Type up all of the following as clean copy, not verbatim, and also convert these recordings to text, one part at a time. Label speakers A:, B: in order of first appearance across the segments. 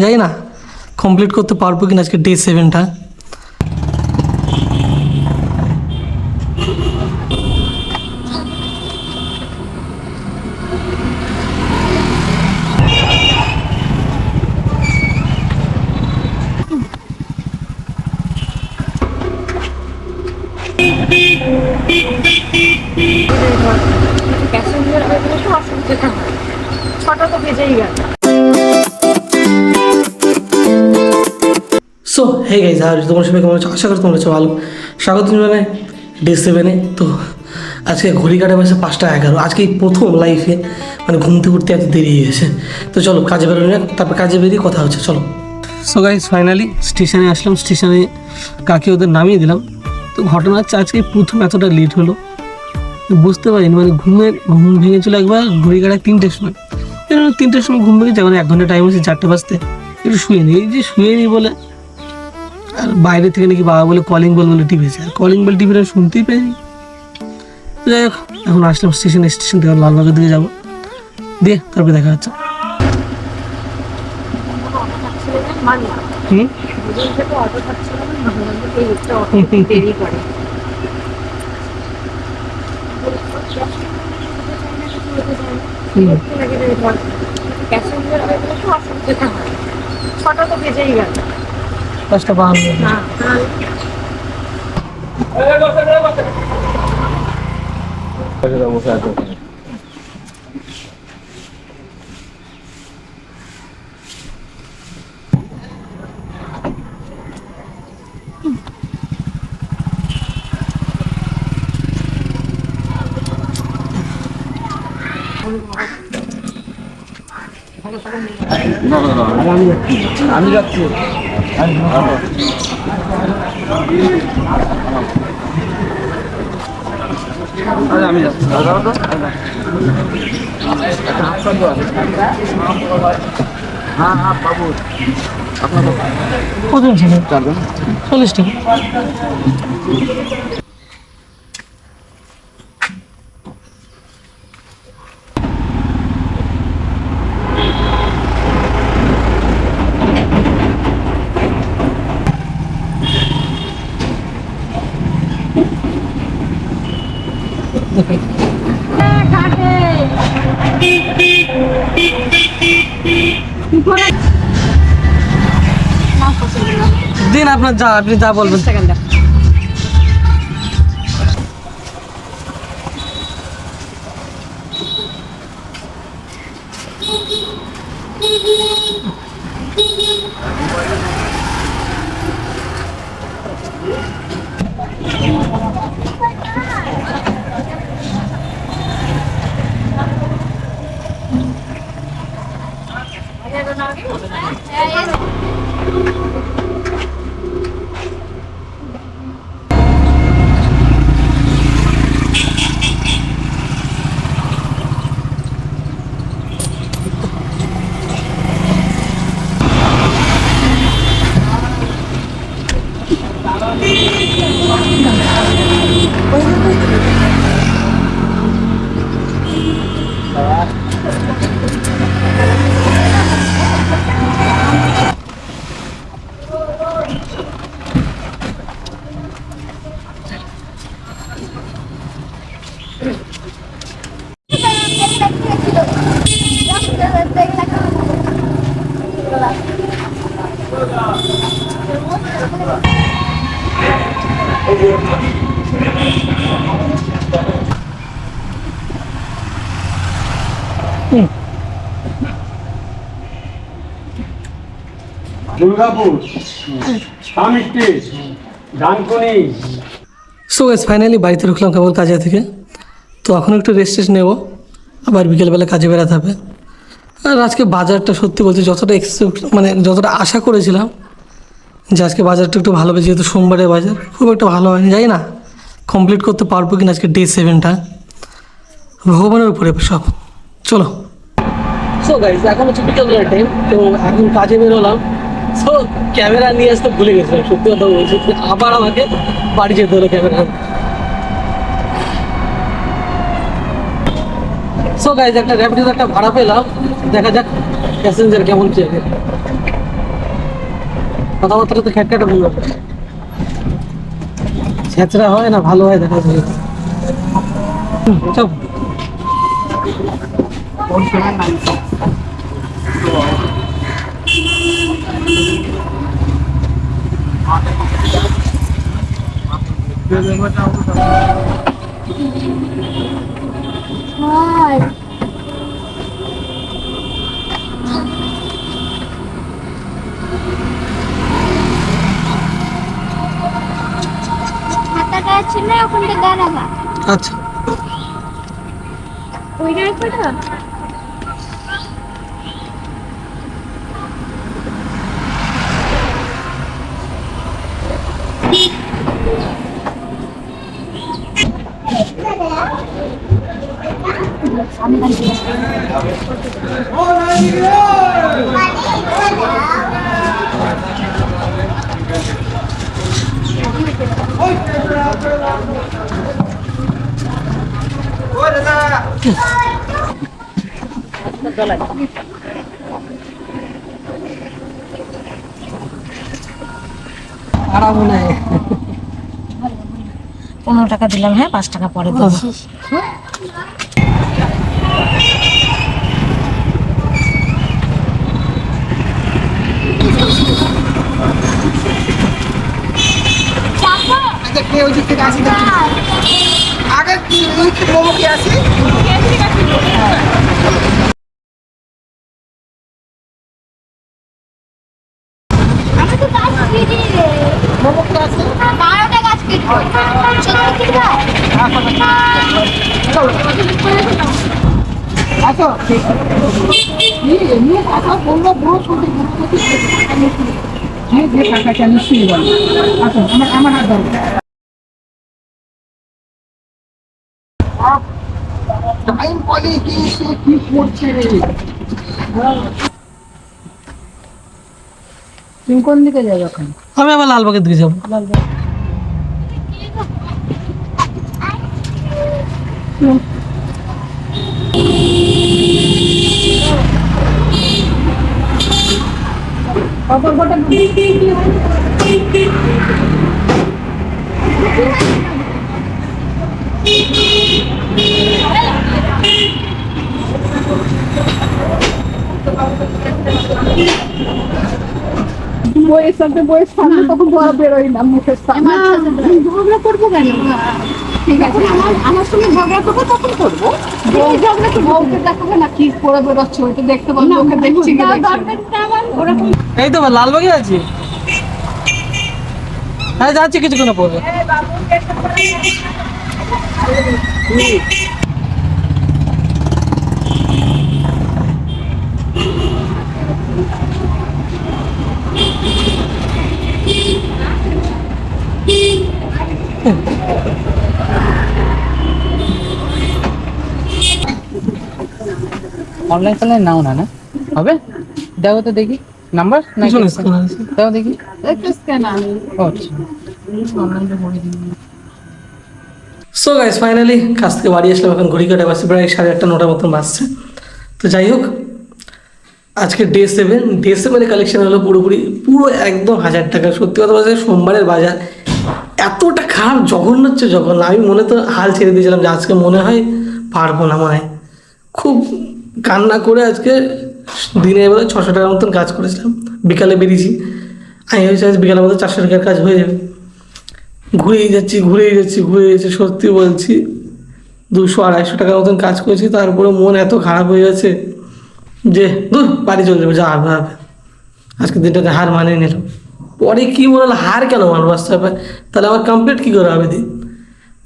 A: জানি না কমপ্লিট করতে পারবো কিনা আজকে ডে 7টা।
B: প্যাসেঞ্জার হয়ে গেলে তো অসুবিধা হয়, 6টা তো বেজেই গেল।
A: সো হে গাইজ, আর তোমার সবাই কেমন আছো? আশা করি তোমরা আছো ভালো। স্বাগত জানাই ডে 7-এ। তো আজকে ঘড়ি কাটা বাজে 5টা 11। আজকে এই প্রথম লাইফে মানে ঘুমতে উঠতে এত দেরি হয়ে গেছে। তো চলো কাজে বেরোনো যাক, তারপর কাজে বেরিয়ে কথা হচ্ছে, চলো। সো গাইজ ফাইনালি স্টেশনে আসলাম, স্টেশনে কাকে ওদের নামিয়ে দিলাম। তো ঘটনা হচ্ছে আজকে প্রথম এতটা লেট হলো বুঝতে পারিনি, মানে ঘুম ভেঙেছিল একবার ঘড়ি কাটায় 3টের সময়। 3টের সময় ঘুম ভেঙেছে, এখন 1 ঘন্টা টাইম আছে 4টে বাজতে, একটু শুয়ে নিই। এই যে শুয়ে নিই বলে আর বাইরে থেকে নাকি বাবা বলে কলিং বেল বলে টিপেছে, আর কলিং বেল টিপে শুনতেই পাইনি। যাই হোক, এখন আসলাম স্টেশন থেকে লালবাগের দিকে যাবো, দিয়ে তারপরে দেখা হচ্ছে। হুম
B: অটো থাকছিল দেরি করে। প্যাসেঞ্জার হয়ে গেলে তো অসুবিধা হয়, 6টা তো বেজেই গেল।
A: 5টা 52।
C: আমি যাচ্ছি। আমি যাচ্ছি। হ্যাঁ হ্যাঁ বাবু, আপনার
A: কজন ছিল?
C: 4 জন।
A: 40 টাকা। দিন আপনার যা, আপনি যা বলবেন।
D: দুর্গাপুর, স্বামী street, Dankuni.
A: So guys finally বাড়িতে ঢুকলাম কেবল কাজে থেকে। তো এখন একটু রেস্ট নেবো, আবার বিকেলবেলা কাজে বেরোতে হবে। আর আজকে বাজারটা সত্যি বলছি যতটা এক্সপেক্ট মানে যতটা আশা করেছিলাম যে আজকে বাজারটা একটু ভালো হবে, যেহেতু সোমবারের বাজার খুব একটা ভালো হয়নি। জানি না কমপ্লিট করতে পারবো কিনা আজকে ডে 7টা, ভগবানের উপরে সব। চলো। সো গাইস এখন হচ্ছে বিকেলবেলার টাইম, তো এখন কাজে বেরোলাম। সো ক্যামেরা নিয়ে আসতে ভুলে গেছিলাম, সত্যি কথা বলছি। আবার আমাকে বাড়ি যেতে হলো ক্যামেরা। সো গাইস একটা র্যাপিডোতে একটা ভাড়া পেলাম, দেখা যাক প্যাসেঞ্জার কেমন কি আছে। কথাবার্তা তো খ্যাটখ্যাটে বলবো, ছেঁচড়া হয় না ভালো হয় দেখা যায়। চল
B: হাই খাতাটা আছে না ওখানটা দাঁড়াবা
A: আচ্ছা
B: ওইটা একটা
A: আরাম নেই।
B: 15 টাকা দিলাম, হ্যাঁ 5 টাকা পরে দিচ্ছিস। আমি তো গাছ কেটে রে মোমো গাছ 12টা গাছ কেটে সত্যি কি ভাই
E: আচ্ছা এমনি কথা বললো বড় ছোটো হ্যাঁ যে টাকাটা নিশ্চয়ই বলো। আচ্ছা আমার হাত ধরো। টাইম বলে কি সে কি করছে রে? তুমি কোন দিকে যাবে এখন?
A: আমি আবার লালবাগের দিকে যাবো।
E: বইয়ের সাথে বইয়ের সামনে তখন বড় বেরোই না মুখের সামনে ঝগড়া করবো কেন? ঠিক আছে আমার সঙ্গে ঝগড়া করবো তখন করবো, ঝগড়া তো বউকে দেখাবে না কি করে বেরোচ্ছে ওইটা দেখতে পাবো, ওকে দেখছি ওরকম।
A: এই তো লালবাগে আছি, হ্যাঁ যাচ্ছি কিছুক্ষণ পরে।
E: অনলাইন চালায় নাও না না হবে, দেখো তো দেখি নাম্বার না দাও দেখি।
A: সো গাইস ফাইনালি কাজ থেকে বাড়ি আসলাম, এখন ঘড়ি কাটা বাসে প্রায় 8:30 9টার মতন বাজছে। তো যাই হোক আজকে ডে 7 কালেকশন হলো পুরো একদম 1000 টাকা। সত্যি কথা বলতে সোমবারের বাজার এতটা খারাপ, জঘন্য হচ্ছে জঘন্য। আমি মনে তো হাল ছেড়ে দিয়েছিলাম যে আজকে মনে হয় পারবো না, মনে হয় খুব কান্না করে আজকে দিনের বেলা 600 টাকার মতন কাজ করেছিলাম। বিকালে বেরিয়েছি, আমি ভেবেছি আজ বিকালের মধ্যে 400 টাকার কাজ হয়ে যাবে। ঘুরেই যাচ্ছি সত্যি বলছি 200-250 টাকার মতন কাজ করেছি, তারপরে মন এত খারাপ হয়ে গেছে যে বাড়ি চলে যাবে, যা হবে হবে। আজকে দিনটাতে হার মানিয়ে নিলাম। পরে কি মনে হলো হার কেন মানবো, আসতে হবে তাহলে আমার কমপ্লিট কী করে হবে দিন।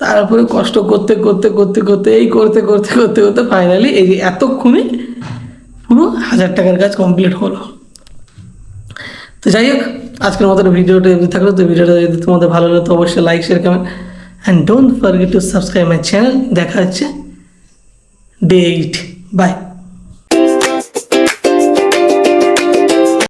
A: তারপরে কষ্ট করতে ফাইনালি এই যে এতক্ষণে পুরো 1000 টাকার কাজ কমপ্লিট হলো। তো যাই হোক আজকের মতো ভিডিওটা যদি থাকলো, তো ভিডিওটা যদি তোমাদের ভালো হলো তো অবশ্যই like share comment and don't forget to subscribe my channel. দেখা হচ্ছে ডে 8, বাই।